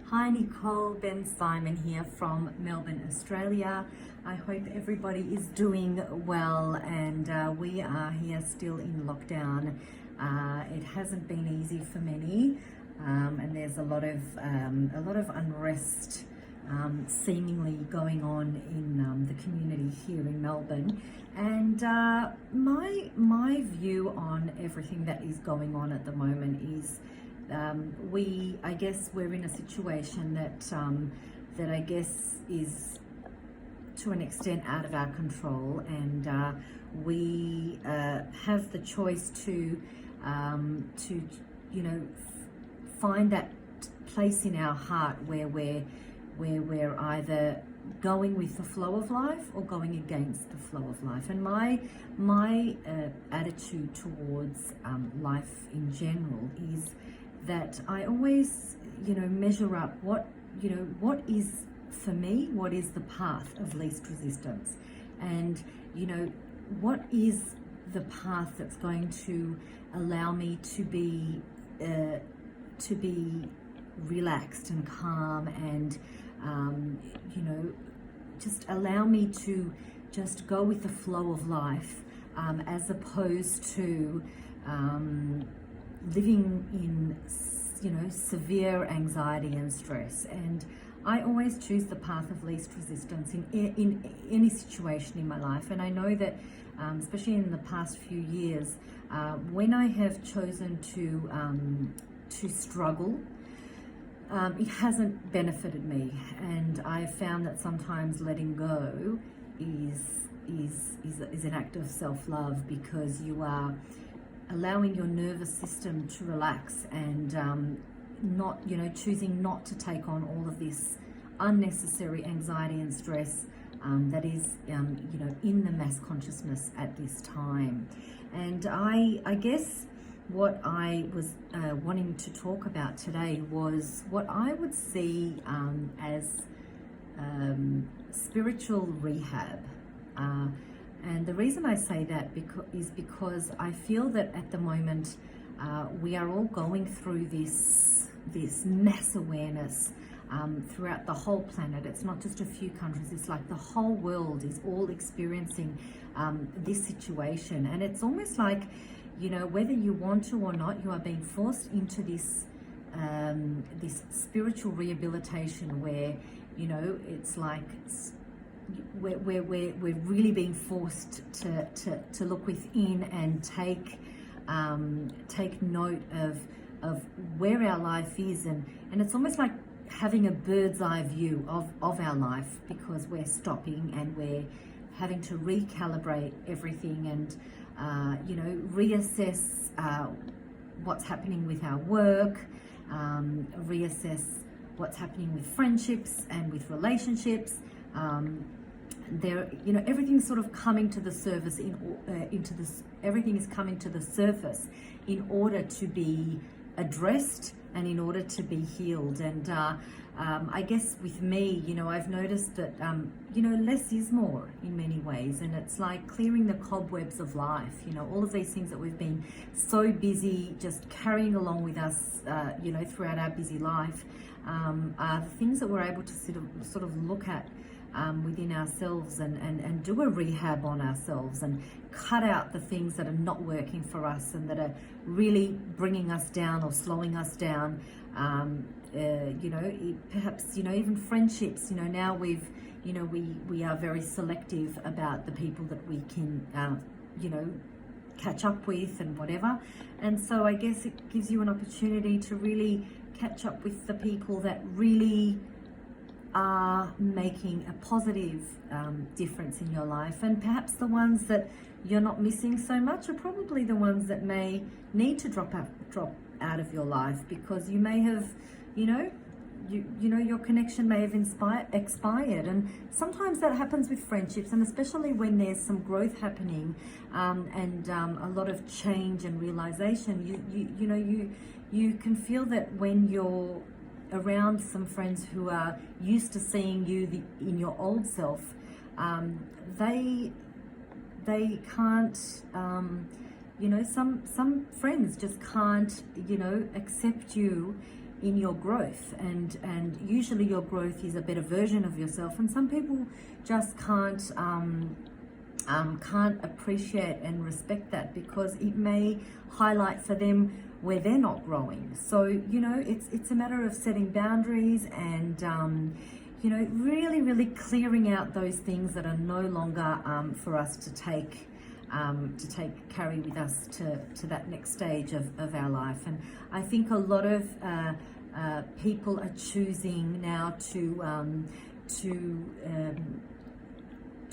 Hi Nicole, Ben Simon here from Melbourne, Australia. I hope everybody is doing well, and we are here still in lockdown. It hasn't been easy for many, and there's a lot of unrest seemingly going on in the community here in Melbourne. And my view on everything that is going on at the moment is I guess we're in a situation that I guess is to an extent out of our control, and we have the choice to find that place in our heart where we're either going with the flow of life or going against the flow of life. And my attitude towards life in general is that I always, measure up what is for me, what is the path of least resistance, and what is the path that's going to allow me to be relaxed and calm, and just allow me to just go with the flow of life, as opposed to living in severe anxiety and stress. And I always choose the path of least resistance in any situation in my life. And I know that especially in the past few years, when I have chosen to struggle, it hasn't benefited me, and I've found that sometimes letting go is an act of self-love, because you are allowing your nervous system to relax, and not choosing not to take on all of this unnecessary anxiety and stress that is in the mass consciousness at this time. And I guess what I was wanting to talk about today was what I would see as spiritual rehab. And the reason I say that is because I feel that at the moment we are all going through this mass awareness throughout the whole planet. It's not just a few countries, it's like the whole world is all experiencing this situation. And it's almost like, whether you want to or not, you are being forced into this spiritual rehabilitation where, it's like we're really being forced to look within and take note of where our life is, and it's almost like having a bird's eye view of our life, because we're stopping and we're having to recalibrate everything, and reassess what's happening with our work, reassess what's happening with friendships and with relationships. Everything's sort of coming to the surface everything is coming to the surface in order to be addressed and in order to be healed. And I guess with me, I've noticed that less is more in many ways, and it's like clearing the cobwebs of life. All of these things that we've been so busy just carrying along with us, throughout our busy life, are the things that we're able to sort of look at within ourselves, and do a rehab on ourselves, and cut out the things that are not working for us and that are really bringing us down or slowing us down. Perhaps even friendships. Now we are very selective about the people that we can catch up with and whatever. And so I guess it gives you an opportunity to really catch up with the people that really are making a positive difference in your life. And perhaps the ones that you're not missing so much are probably the ones that may need to drop out of your life, because you may have your connection may have expired. And sometimes that happens with friendships, and especially when there's some growth happening, and a lot of change and realization. You can feel that when you're around some friends who are used to seeing you in your old self, they can't, some friends just can't, accept you in your growth, and usually your growth is a better version of yourself, and some people just can't appreciate and respect that, because it may highlight for them where they're not growing. So, you know, it's a matter of setting boundaries and, you know, really clearing out those things that are no longer for us to carry with us to that next stage of our life. And I think a lot of people are choosing now to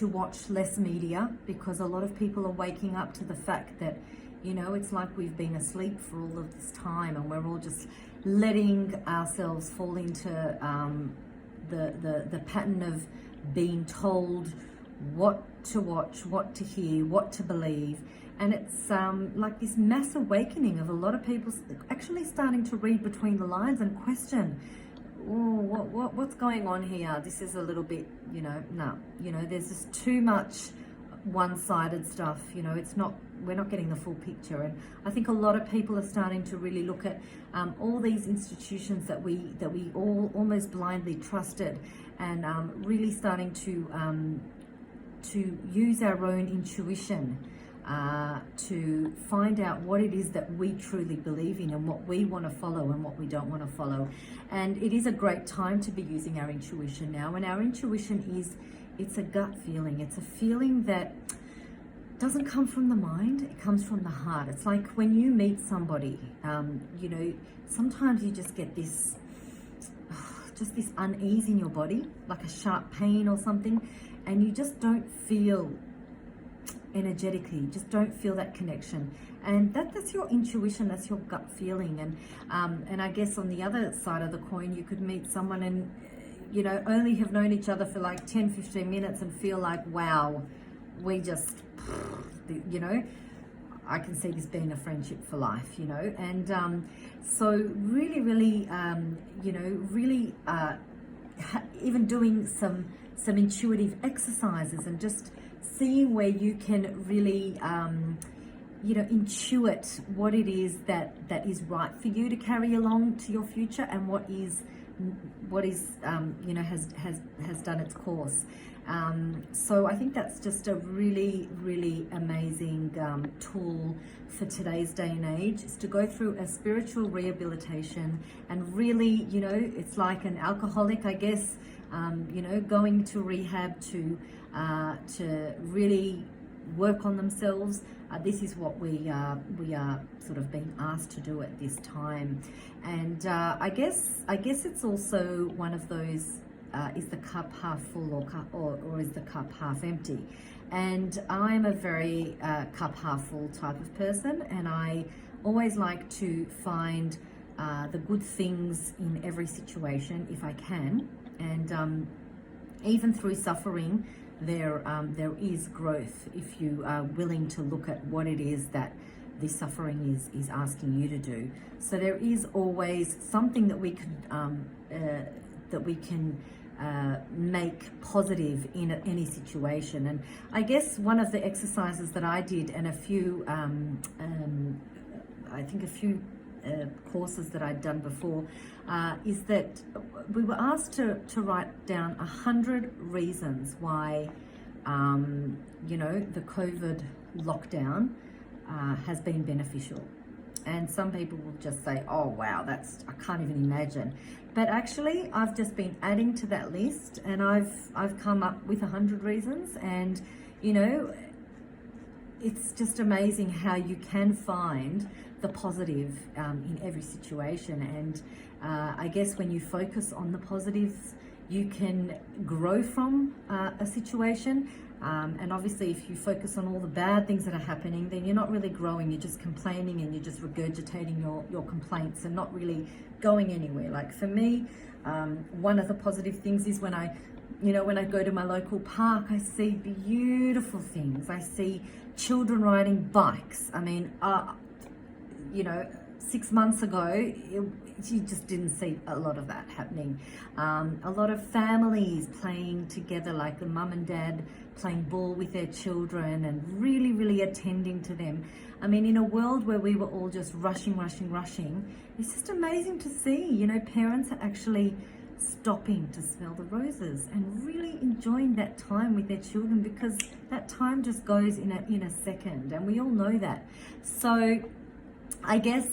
watch less media, because a lot of people are waking up to the fact that, you know, it's like we've been asleep for all of this time, and we're all just letting ourselves fall into the pattern of being told what to watch, what to hear, what to believe. And it's like this mass awakening of a lot of people actually starting to read between the lines and question, oh, what's going on here? This is a little bit, you know, no, you know, there's just too much one-sided stuff. You know, we're not getting the full picture. And I think a lot of people are starting to really look at all these institutions that we all almost blindly trusted, and really starting to use our own intuition to find out what it is that we truly believe in, and what we want to follow and what we don't want to follow. And it is a great time to be using our intuition now. And our intuition it's a gut feeling. It's a feeling that doesn't come from the mind, it comes from the heart. It's like when you meet somebody, you know, sometimes you just get this unease in your body, like a sharp pain or something, and you just don't feel energetically, just don't feel that connection. And that's your intuition, that's your gut feeling. And I guess on the other side of the coin, you could meet someone and, you know, only have known each other for like 10-15 minutes and feel like, wow, we just, you know, I can see this being a friendship for life, you know. And so really, you know, really even doing some intuitive exercises and just seeing where you can really, you know, intuit what it is that is right for you to carry along to your future, and what is you know, has done its course. So I think that's just a really amazing tool for today's day and age, is to go through a spiritual rehabilitation. And really, you know, it's like an alcoholic, I guess, you know, going to rehab to really work on themselves. This is what we are sort of being asked to do at this time. And I guess it's also one of those, is the cup half full or is the cup half empty? And I'm a very cup half full type of person, and I always like to find the good things in every situation if I can. And even through suffering, there is growth if you are willing to look at what it is that this suffering is asking you to do. So there is always something that we can make positive in any situation. And I guess one of the exercises that I did, and a few courses that I'd done before, is that we were asked to write down 100 reasons why, you know, the COVID lockdown has been beneficial. And some people will just say, oh wow, I can't even imagine. But actually, I've just been adding to that list, and I've come up with 100 reasons. And, you know, it's just amazing how you can find the positive in every situation. And I guess when you focus on the positives, you can grow from a situation. And obviously, if you focus on all the bad things that are happening, then you're not really growing. You're just complaining, and you're just regurgitating your complaints and not really going anywhere. Like for me, one of the positive things is when I go to my local park, I see beautiful things. I see children riding bikes. I mean, you know, 6 months ago, you just didn't see a lot of that happening. A lot of families playing together, like the mum and dad playing ball with their children and really, really attending to them. I mean, in a world where we were all just rushing, it's just amazing to see, you know, parents are actually stopping to smell the roses and really enjoying that time with their children, because that time just goes in a second, and we all know that. So I guess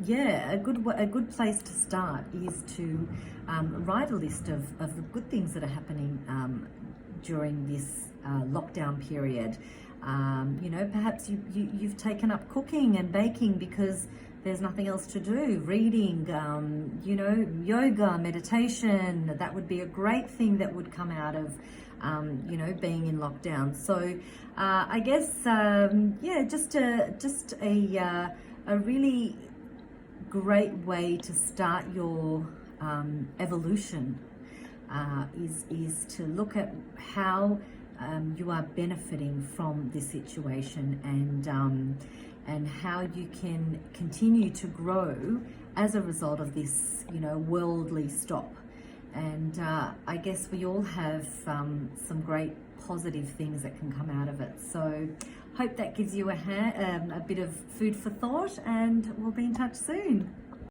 yeah, a good place to start is to write a list of the good things that are happening during this lockdown period. You know, perhaps you've taken up cooking and baking because there's nothing else to do. Reading, you know, yoga, meditation, that would be a great thing that would come out of, you know, being in lockdown. So I guess, yeah, just a really great way to start your evolution is to look at how you are benefiting from this situation, and how you can continue to grow as a result of this, you know, worldly stop. And I guess we all have some great positive things that can come out of it. So hope that gives you a bit of food for thought, and we'll be in touch soon.